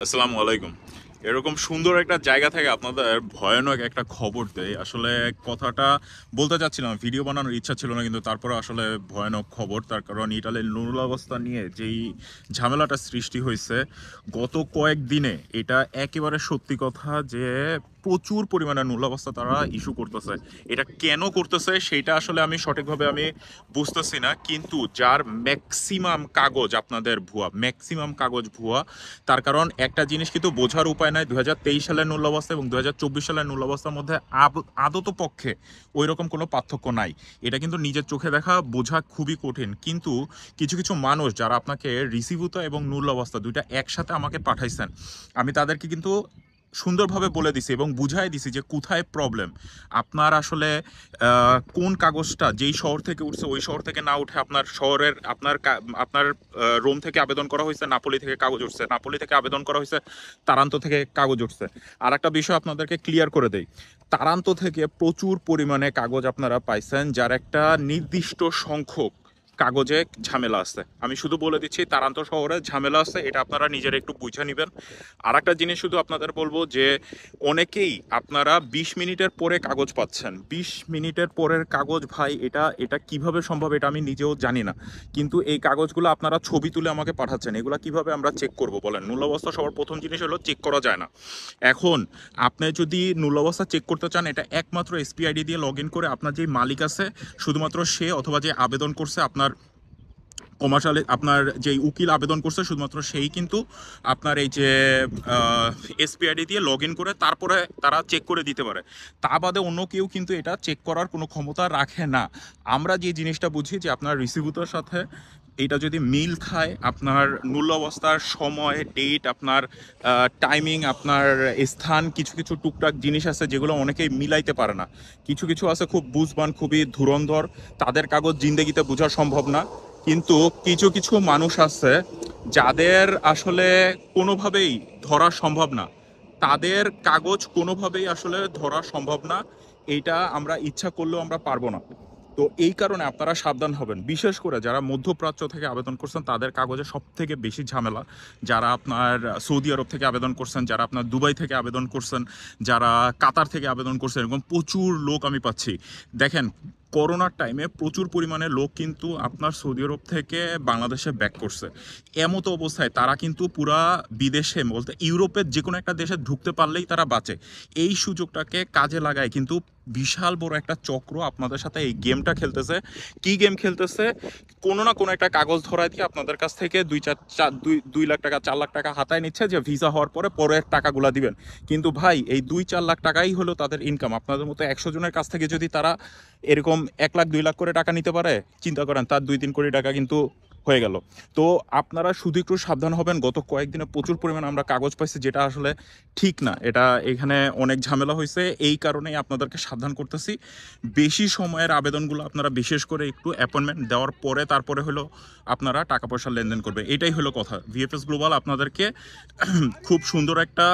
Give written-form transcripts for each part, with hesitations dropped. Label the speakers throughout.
Speaker 1: আসসালামু আলাইকুম। এরকম সুন্দর একটা জায়গা থেকে আপনাদের ভয়ানক একটা খবর দেই। আসলে কথাটা বলতে চাচ্ছিলাম, ভিডিও বানানোর ইচ্ছা ছিল না, কিন্তু তারপরে আসলে ভয়ানক খবর। তার কারণ ইটালির নুরুল অবস্থা নিয়ে যেই ঝামেলাটা সৃষ্টি হয়েছে গত কয়েকদিনে, এটা একেবারে সত্যি কথা যে প্রচুর পরিমাণে নুরুল অবস্থা তারা ইস্যু করতেছে। এটা কেন করতেছে সেটা আসলে আমি সঠিকভাবে বুঝতেছি না, কিন্তু যার ম্যাক্সিমাম কাগজ আপনাদের ভুয়া, ম্যাক্সিমাম কাগজ ভুয়া। তার কারণ একটা জিনিস কিন্তু বোঝার উপায় নাই, 2023 সালের নূল অবস্থা এবং 2024 সালের নূল অবস্থার মধ্যে আদত পক্ষে ওই রকম কোনো পার্থক্য নাই। এটা কিন্তু নিজের চোখে দেখা বোঝা খুবই কঠিন, কিন্তু কিছু কিছু মানুষ যারা আপনাকে রিসিভূত এবং নূল অবস্থা দুইটা একসাথে আমাকে পাঠাইছেন, আমি তাদেরকে কিন্তু সুন্দরভাবে বলে দিছি এবং বুঝাই দিছি যে কোথায় প্রবলেম। আপনার আসলে কোন কাগজটা যেই শহর থেকে উঠছে ওই শহর থেকে না উঠে আপনার শহরের আপনার রোম থেকে আবেদন করা হয়েছে, নাপোলি থেকে কাগজ উঠছে, নাপোলি থেকে আবেদন করা হয়েছে, তারান্ত থেকে কাগজ উঠছে। আর একটা বিষয় আপনাদেরকে ক্লিয়ার করে দেই, তারান্ত থেকে প্রচুর পরিমাণে কাগজ আপনারা পাইছেন, যার একটা নির্দিষ্ট সংখ্যক কাগজে ঝামেলা আছে। আমি শুধু বলে দিচ্ছি তারান্ত শহরে ঝামেলা আছে, এটা আপনারা নিজেরা একটু বুঝে নেবেন। আর একটা জিনিস শুধু আপনাদের বলবো যে অনেকেই আপনারা 20 মিনিটের পরে কাগজ পাচ্ছেন। 20 মিনিটের পরের কাগজ ভাই, এটা এটা কিভাবে সম্ভব এটা আমি নিজেও জানি না, কিন্তু এই কাগজগুলো আপনারা ছবি তুলে আমাকে পাঠাচ্ছেন। এগুলো কিভাবে আমরা চেক করব বলেন? মূল অবস্থা সবার প্রথম জিনিস হলো চেক করা যায় না। এখন আপনি যদি মূল অবস্থা চেক করতে চান, এটা একমাত্র এসপিআইডি দিয়ে লগ ইন করে আপনার যে মালিক আছে শুধুমাত্র সে, অথবা যে আবেদন করছে আপনার কমার্শিয়াল, আপনার যেই উকিল আবেদন করছে শুধুমাত্র সেই কিন্তু আপনার এই যে এসপিআইডি দিয়ে লগ ইন করে তারপরে তারা চেক করে দিতে পারে। তা বাদে অন্য কেউ কিন্তু এটা চেক করার কোনো ক্ষমতা রাখে না। আমরা যে জিনিসটা বুঝি যে আপনার রিসিভিউটার সাথে এটা যদি মিল খায়, আপনার মূল্য অবস্থার সময়, ডেট, আপনার টাইমিং, আপনার স্থান, কিছু কিছু টুকটাক জিনিস আছে যেগুলো অনেকেই মিলাইতে পারে না। কিছু কিছু আছে খুব বুঝবান, খুবই ধুরন্ধর, তাদের কাগজ জিন্দেগিতে বোঝা সম্ভব না। কিন্তু কিছু কিছু মানুষ আছে যাদের আসলে কোনোভাবেই ধরা সম্ভব না, তাদের কাগজ কোনোভাবেই আসলে ধরা সম্ভব না। এইটা আমরা ইচ্ছা করলেও আমরা পারবো না। তো এই কারণে আপনারা সাবধান হবেন, বিশেষ করে যারা মধ্যপ্রাচ্য থেকে আবেদন করছেন তাদের কাগজে সব থেকে বেশি ঝামেলা। যারা আপনার সৌদি আরব থেকে আবেদন করছেন, যারা আপনার দুবাই থেকে আবেদন করছেন, যারা কাতার থেকে আবেদন করছেন, এরকম প্রচুর লোক আমি পাচ্ছি। দেখেন, করোনার টাইমে প্রচুর পরিমাণে লোক কিন্তু আপনার সৌদি আরব থেকে বাংলাদেশে ব্যাক করছে। এমতো অবস্থায় তারা কিন্তু পুরা বিদেশে বলতে ইউরোপের যে কোনো একটা দেশে ঢুকতে পারলেই তারা বাঁচে। এই সুযোগটাকে কাজে লাগায় কিন্তু বিশাল বড় একটা চক্র আপনাদের সাথে এই গেমটা খেলতেছে। কি গেম খেলতেছে? কোনো না কোনো একটা কাগজ ধরায় দিয়ে আপনাদের কাছ থেকে 2 লাখ টাকা 4 লাখ টাকা হাতায় নিচ্ছে, যে ভিসা হওয়ার পরে পরের টাকাগুলা দিবেন। কিন্তু ভাই, এই 2-4 লাখ টাকাই হলো তাদের ইনকাম। আপনাদের মতো 100 জনের কাছ থেকে যদি তারা এরকম 1 লাখ 2 লাখ করে টাকা নিতে পারে, চিন্তা করেন তার 2-3 কোটি টাকা কিন্তু হয়ে গেল। তো আপনারা শুধু একটু সাবধান হবেন। গত কয়েকদিনে প্রচুর পরিমাণে আমরা কাগজ পাইছি, যেটা আসলে ঠিক না। এটা এখানে অনেক ঝামেলা হয়েছে, এই কারণেই আপনাদেরকে সাবধান করতেছি। বেশি সময়ের আবেদনগুলো আপনারা বিশেষ করে একটু অ্যাপয়েন্টমেন্ট দেওয়ার পরে তারপরে হলো আপনারা টাকা পয়সা লেনদেন করবে। এটাই হলো কথা। ভিএফএস গ্লোবাল আপনাদেরকে খুব সুন্দর একটা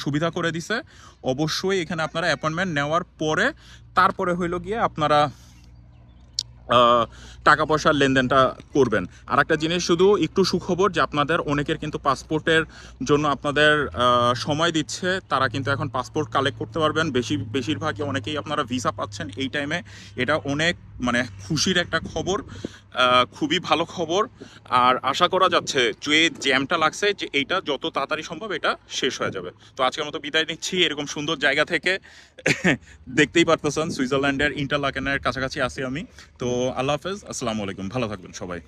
Speaker 1: সুবিধা করে দিছে। অবশ্যই এখানে আপনারা অ্যাপয়েন্টমেন্ট নেওয়ার পরে তারপরে হইলো গিয়ে আপনারা টাকা পয়সার লেনদেনটা করবেন। আর একটা জিনিস শুধু একটু সুখবর, যে আপনাদের অনেকের কিন্তু পাসপোর্টের জন্য আপনাদের সময় দিচ্ছে, তারা কিন্তু এখন পাসপোর্ট কালেক্ট করতে পারবেন। বেশিরভাগই অনেকেই আপনারা ভিসা পাচ্ছেন এই টাইমে। এটা অনেক মানে খুশির একটা খবর, খুবই ভালো খবর। আর আশা করা যাচ্ছে যে জ্যামটা লাগছে, যে এইটা যত তাড়াতাড়ি সম্ভব এটা শেষ হয়ে যাবে। তো আজকের মতো বিদায় নিচ্ছি এরকম সুন্দর জায়গা থেকে। দেখতেই পারতেছেন সুইজারল্যান্ডের ইন্টারলাকেনের কাছাকাছি আছি আমি। তো আল্লাহ হাফেজ, আসসালামু আলাইকুম, ভালো থাকবেন সবাই।